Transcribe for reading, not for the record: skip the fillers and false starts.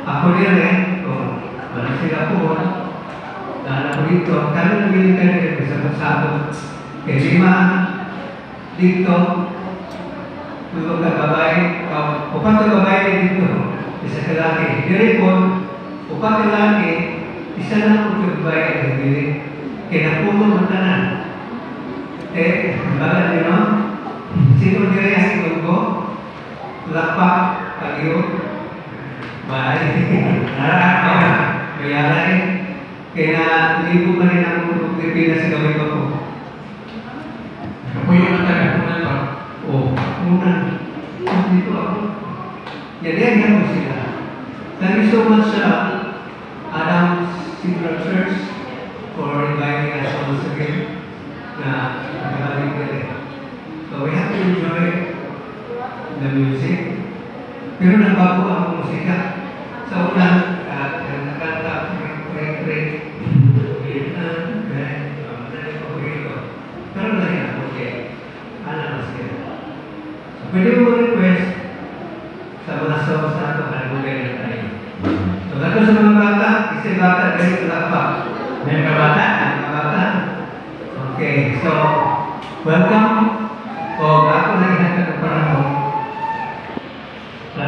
Ako rin eh, wala sila po, dahil ako dito, kami nabili ka rin sa pasado. Kaya lima dito, tulog ka babae, upang ka babae dito, isa ka laki. Diri po, upang ka laki, isa na po ka babae ang nabili. Kaya napuno mo tanan. Bagal nyo, sino diri ang itong ko? Lapak, pag-iyo, bahay, kaya rin. Kaya libo pa rin ang Pilipinas sa gawin ko po. Ako yung nagkakakunan pa. Unang. Dito ako. Yan mo sila. Thank you so much, Adams Singular Church, for inviting us once again. So we have to enjoy the music. Pero nagbago ang musika. Sa unang nakanta, pero lain ako kaya alam mas kaya. Pwede mo request sa mga songs na ito na bugay na tayo. So nato sa mga bata, isa bata dahil wala pa. May mga bata? Mga bata? Okay, so welcome. O ako na ihatag ang panahon sa